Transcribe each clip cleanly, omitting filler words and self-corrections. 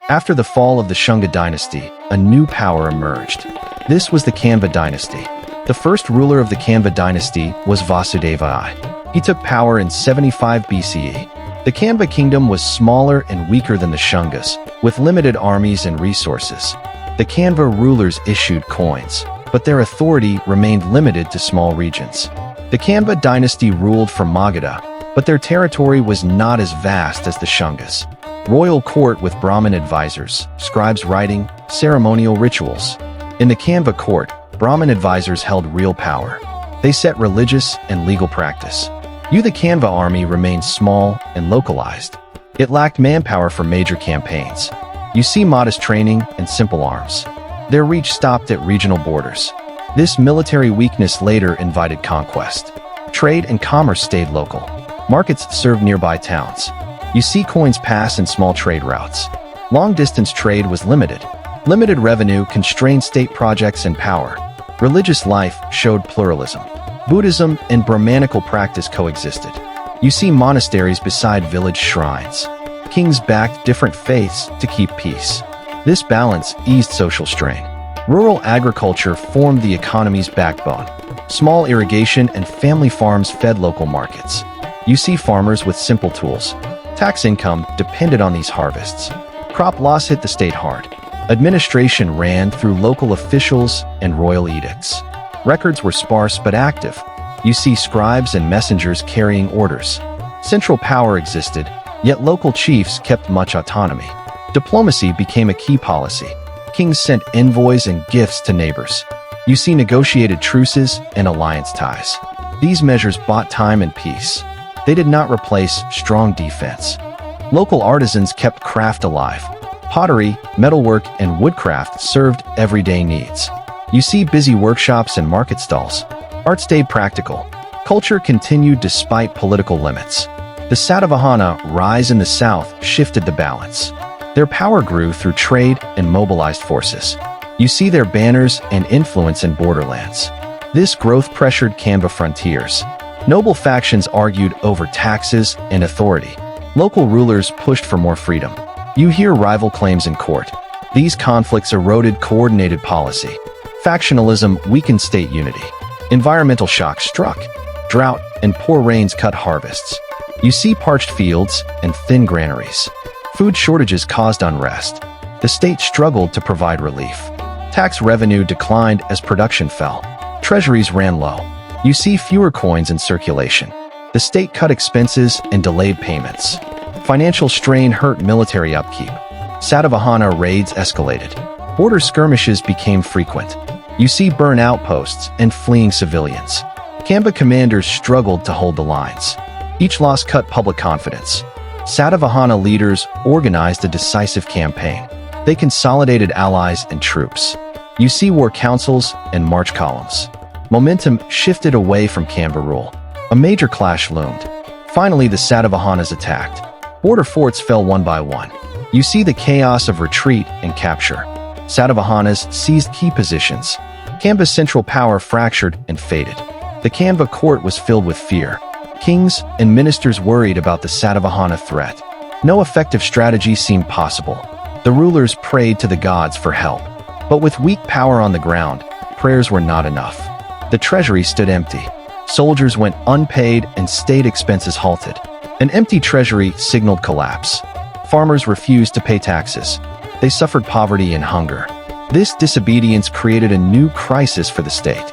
After the fall of the Shang Dynasty, a new power emerged. This was the Kanwa Dynasty. The first ruler of the Kanwa Dynasty was Vasudeva I. He took power in 75 BCE. The Kanwa kingdom was smaller and weaker than the Shungas, with limited armies and resources. The Kanwa rulers issued coins, but their authority remained limited to small regions. The Kanwa dynasty ruled from Magadha, but their territory was not as vast as the Shungas. Royal court with Brahmin advisors, scribes writing, ceremonial rituals. In the Kanwa court, Brahmin advisors held real power. They set religious and legal practice. The Kanwa army remained small and localized. It lacked manpower for major campaigns. You see modest training and simple arms. Their reach stopped at regional borders. This military weakness later invited conquest. Trade and commerce stayed local. Markets served nearby towns. You see coins pass in small trade routes. Long-distance trade was limited. Limited revenue constrained state projects and power. Religious life showed pluralism. Buddhism and Brahmanical practice coexisted. You see monasteries beside village shrines. Kings backed different faiths to keep peace. This balance eased social strain. Rural agriculture formed the economy's backbone. Small irrigation and family farms fed local markets. You see farmers with simple tools. Tax income depended on these harvests. Crop loss hit the state hard. Administration ran through local officials and royal edicts. Records were sparse but active. You see scribes and messengers carrying orders. Central power existed, yet local chiefs kept much autonomy. Diplomacy became a key policy. Kings sent envoys and gifts to neighbors. You see negotiated truces and alliance ties. These measures bought time and peace. They did not replace strong defense. Local artisans kept craft alive. Pottery, metalwork, and woodcraft served everyday needs. You see busy workshops and market stalls. Art stayed practical. Culture continued despite political limits. The Satavahana rise in the south shifted the balance. Their power grew through trade and mobilized forces. You see their banners and influence in borderlands. This growth pressured Kanwa frontiers. Noble factions argued over taxes and authority. Local rulers pushed for more freedom. You hear rival claims in court. These conflicts eroded coordinated policy. Factionalism weakened state unity. Environmental shocks struck. Drought and poor rains cut harvests. You see parched fields and thin granaries. Food shortages caused unrest. The state struggled to provide relief. Tax revenue declined as production fell. Treasuries ran low. You see fewer coins in circulation. The state cut expenses and delayed payments. Financial strain hurt military upkeep. Satavahana raids escalated. Border skirmishes became frequent. You see burned outposts and fleeing civilians. Kanwa commanders struggled to hold the lines. Each loss cut public confidence. Satavahana leaders organized a decisive campaign. They consolidated allies and troops. You see war councils and march columns. Momentum shifted away from Kanwa rule. A major clash loomed. Finally, the Satavahanas attacked. Border forts fell one by one. You see the chaos of retreat and capture. Satavahanas seized key positions. Kanwa's central power fractured and faded. The Kanwa court was filled with fear. Kings and ministers worried about the Satavahana threat. No effective strategy seemed possible. The rulers prayed to the gods for help. But with weak power on the ground, prayers were not enough. The treasury stood empty. Soldiers went unpaid and state expenses halted. An empty treasury signaled collapse. Farmers refused to pay taxes. They suffered poverty and hunger. This disobedience created a new crisis for the state.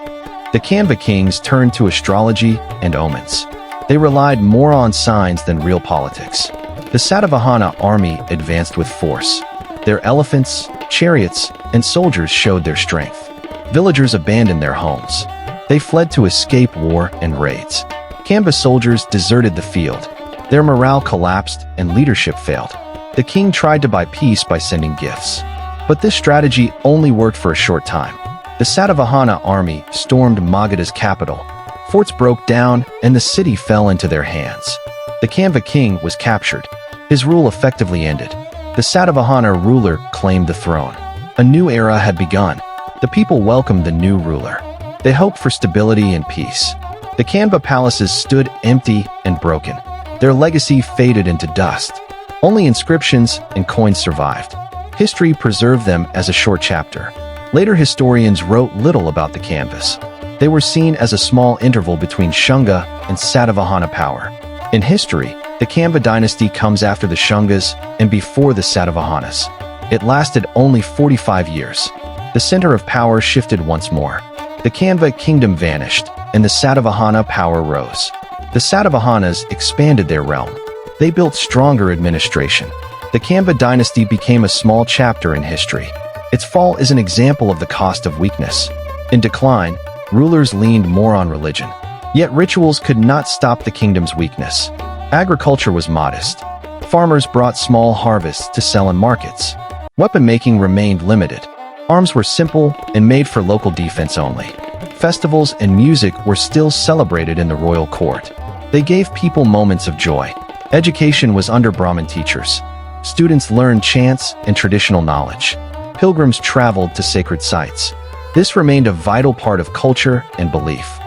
The Kanwa kings turned to astrology and omens. They relied more on signs than real politics. The Satavahana army advanced with force. Their elephants, chariots, and soldiers showed their strength. Villagers abandoned their homes. They fled to escape war and raids. Kanwa soldiers deserted the field. Their morale collapsed and leadership failed. The king tried to buy peace by sending gifts. But this strategy only worked for a short time. The Satavahana army stormed Magadha's capital. Forts broke down and the city fell into their hands. The Kanwa king was captured. His rule effectively ended. The Satavahana ruler claimed the throne. A new era had begun. The people welcomed the new ruler. They hoped for stability and peace. The Kanwa palaces stood empty and broken. Their legacy faded into dust. Only inscriptions and coins survived. History preserved them as a short chapter. Later historians wrote little about the canvas. They were seen as a small interval between Shunga and Satavahana power. In history, the Kanwa dynasty comes after the Shungas and before the Satavahanas. It lasted only 45 years. The center of power shifted once more. The Kanwa kingdom vanished, and the Satavahana power rose. The Satavahanas expanded their realm. They built stronger administration. The Kanwa dynasty became a small chapter in history. Its fall is an example of the cost of weakness. In decline, rulers leaned more on religion. Yet rituals could not stop the kingdom's weakness. Agriculture was modest. Farmers brought small harvests to sell in markets. Weapon-making remained limited. Arms were simple and made for local defense only. Festivals and music were still celebrated in the royal court. They gave people moments of joy. Education was under Brahmin teachers. Students learned chants and traditional knowledge. Pilgrims traveled to sacred sites. This remained a vital part of culture and belief.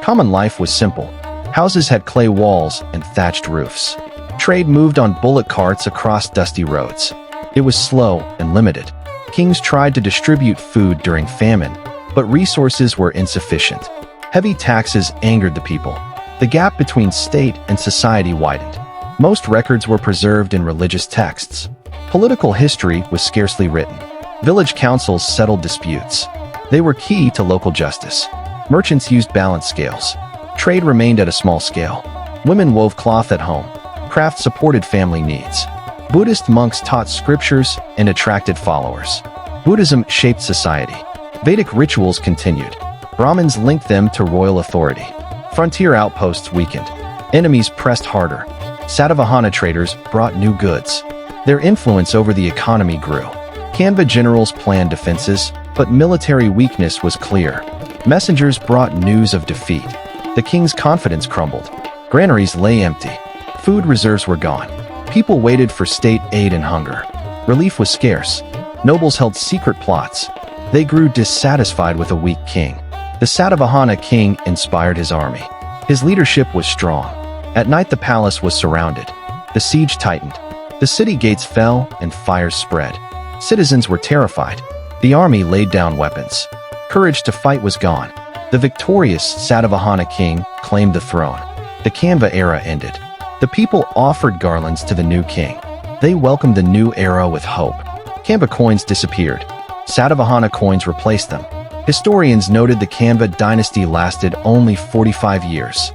Common life was simple. Houses had clay walls and thatched roofs. Trade moved on bullock carts across dusty roads. It was slow and limited. Kings tried to distribute food during famine, but resources were insufficient. Heavy taxes angered the people. The gap between state and society widened. Most records were preserved in religious texts. Political history was scarcely written. Village councils settled disputes. They were key to local justice. Merchants used balance scales. Trade remained at a small scale. Women wove cloth at home. Craft supported family needs. Buddhist monks taught scriptures and attracted followers. Buddhism shaped society. Vedic rituals continued. Brahmins linked them to royal authority. Frontier outposts weakened. Enemies pressed harder. Satavahana traders brought new goods. Their influence over the economy grew. Kanwa generals planned defenses, but military weakness was clear. Messengers brought news of defeat. The king's confidence crumbled. Granaries lay empty. Food reserves were gone. People waited for state aid and hunger. Relief was scarce. Nobles held secret plots. They grew dissatisfied with a weak king. The Satavahana king inspired his army. His leadership was strong. At night the palace was surrounded. The siege tightened. The city gates fell and fires spread. Citizens were terrified. The army laid down weapons. Courage to fight was gone. The victorious Satavahana king claimed the throne. The Kanwa era ended. The people offered garlands to the new king. They welcomed the new era with hope. Kanwa coins disappeared. Satavahana coins replaced them. Historians noted the Kanwa dynasty lasted only 45 years.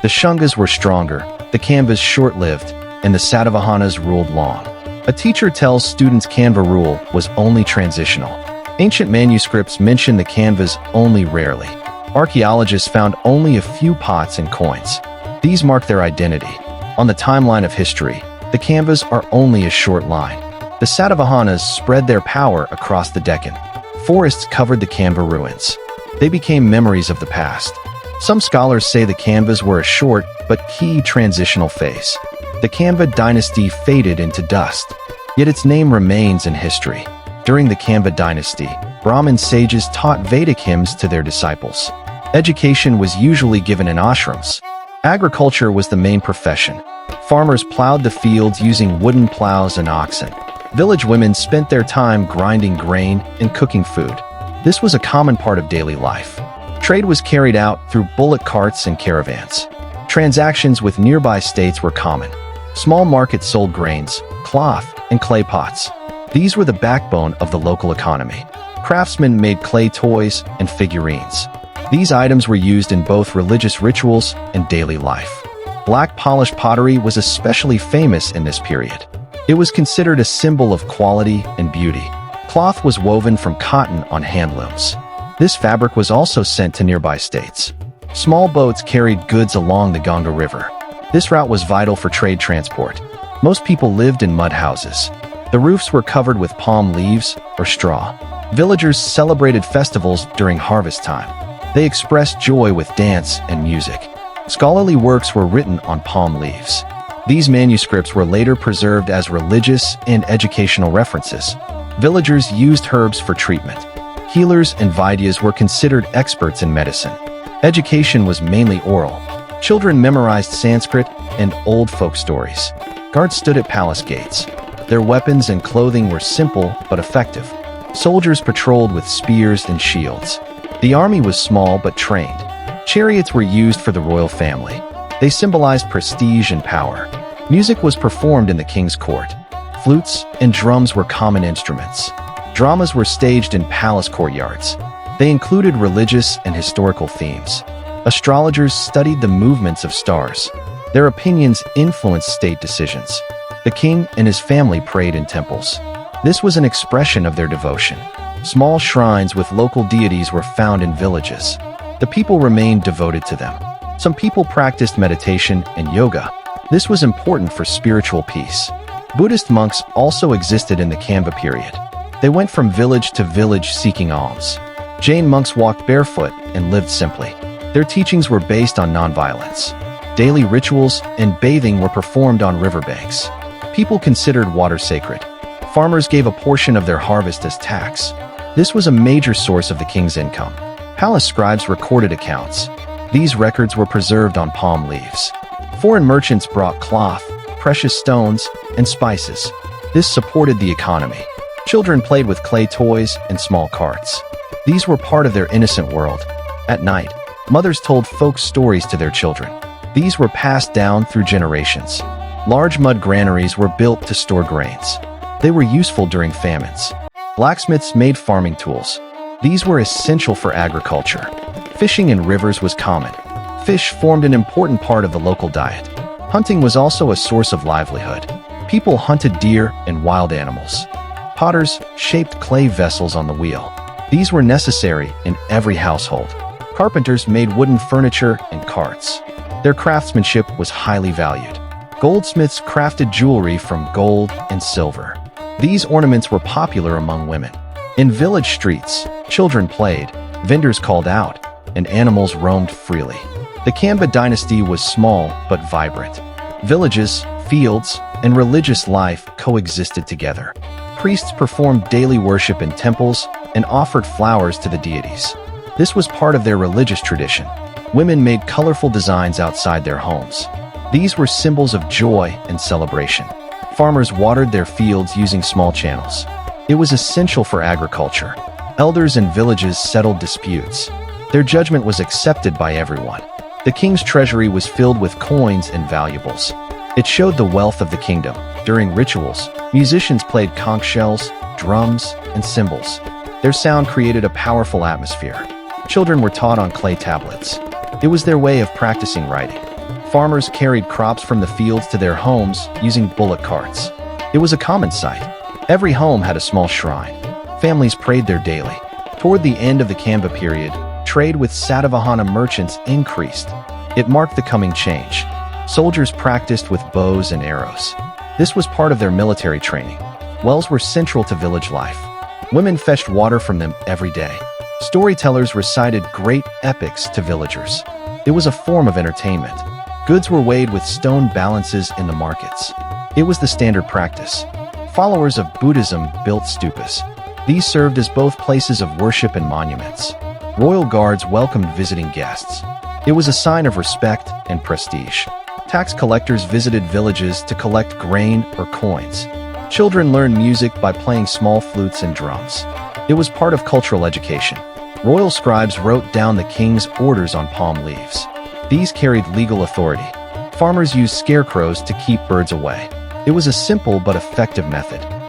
The Shungas were stronger, the Kanwas short-lived, and the Satavahanas ruled long. A teacher tells students Kanwa rule was only transitional. Ancient manuscripts mention the Kanwas only rarely. Archaeologists found only a few pots and coins. These mark their identity. On the timeline of history, the Kanwas are only a short line. The Satavahanas spread their power across the Deccan. Forests covered the Kanwa ruins. They became memories of the past. Some scholars say the Kanwas were a short but key transitional phase. The Kanwa dynasty faded into dust, yet its name remains in history. During the Kanwa dynasty, Brahmin sages taught Vedic hymns to their disciples. Education was usually given in ashrams. Agriculture was the main profession. Farmers plowed the fields using wooden plows and oxen. Village women spent their time grinding grain and cooking food. This was a common part of daily life. Trade was carried out through bullock carts and caravans. Transactions with nearby states were common. Small markets sold grains, cloth, and clay pots. These were the backbone of the local economy. Craftsmen made clay toys and figurines. These items were used in both religious rituals and daily life. Black polished pottery was especially famous in this period. It was considered a symbol of quality and beauty. Cloth was woven from cotton on handlooms. This fabric was also sent to nearby states. Small boats carried goods along the Ganga River. This route was vital for trade transport. Most people lived in mud houses. The roofs were covered with palm leaves or straw. Villagers celebrated festivals during harvest time. They expressed joy with dance and music. Scholarly works were written on palm leaves. These manuscripts were later preserved as religious and educational references. Villagers used herbs for treatment. Healers and Vaidyas were considered experts in medicine. Education was mainly oral. Children memorized Sanskrit and old folk stories. Guards stood at palace gates. Their weapons and clothing were simple but effective. Soldiers patrolled with spears and shields. The army was small but trained. Chariots were used for the royal family. They symbolized prestige and power. Music was performed in the king's court. Flutes and drums were common instruments. Dramas were staged in palace courtyards. They included religious and historical themes. Astrologers studied the movements of stars. Their opinions influenced state decisions. The king and his family prayed in temples. This was an expression of their devotion. Small shrines with local deities were found in villages. The people remained devoted to them. Some people practiced meditation and yoga. This was important for spiritual peace. Buddhist monks also existed in the Kanwa period. They went from village to village seeking alms. Jain monks walked barefoot and lived simply. Their teachings were based on nonviolence. Daily rituals and bathing were performed on riverbanks. People considered water sacred. Farmers gave a portion of their harvest as tax. This was a major source of the king's income. Palace scribes recorded accounts. These records were preserved on palm leaves. Foreign merchants brought cloth, precious stones, and spices. This supported the economy. Children played with clay toys and small carts. These were part of their innocent world. At night, mothers told folk stories to their children. These were passed down through generations. Large mud granaries were built to store grains. They were useful during famines. Blacksmiths made farming tools. These were essential for agriculture. Fishing in rivers was common. Fish formed an important part of the local diet. Hunting was also a source of livelihood. People hunted deer and wild animals. Potters shaped clay vessels on the wheel. These were necessary in every household. Carpenters made wooden furniture and carts. Their craftsmanship was highly valued. Goldsmiths crafted jewelry from gold and silver. These ornaments were popular among women. In village streets, children played, vendors called out, and animals roamed freely. The Kanwa dynasty was small but vibrant. Villages, fields, and religious life coexisted together. Priests performed daily worship in temples and offered flowers to the deities. This was part of their religious tradition. Women made colorful designs outside their homes. These were symbols of joy and celebration. Farmers watered their fields using small channels. It was essential for agriculture. Elders in villages settled disputes. Their judgment was accepted by everyone. The king's treasury was filled with coins and valuables. It showed the wealth of the kingdom. During rituals, musicians played conch shells, drums, and cymbals. Their sound created a powerful atmosphere. Children were taught on clay tablets. It was their way of practicing writing. Farmers carried crops from the fields to their homes using bullock carts. It was a common sight. Every home had a small shrine. Families prayed there daily. Toward the end of the Kanwa period, trade with Satavahana merchants increased. It marked the coming change. Soldiers practiced with bows and arrows. This was part of their military training. Wells were central to village life. Women fetched water from them every day. Storytellers recited great epics to villagers. It was a form of entertainment. Goods were weighed with stone balances in the markets. It was the standard practice. Followers of Buddhism built stupas. These served as both places of worship and monuments. Royal guards welcomed visiting guests. It was a sign of respect and prestige. Tax collectors visited villages to collect grain or coins. Children learned music by playing small flutes and drums. It was part of cultural education. Royal scribes wrote down the king's orders on palm leaves. These carried legal authority. Farmers used scarecrows to keep birds away. It was a simple but effective method.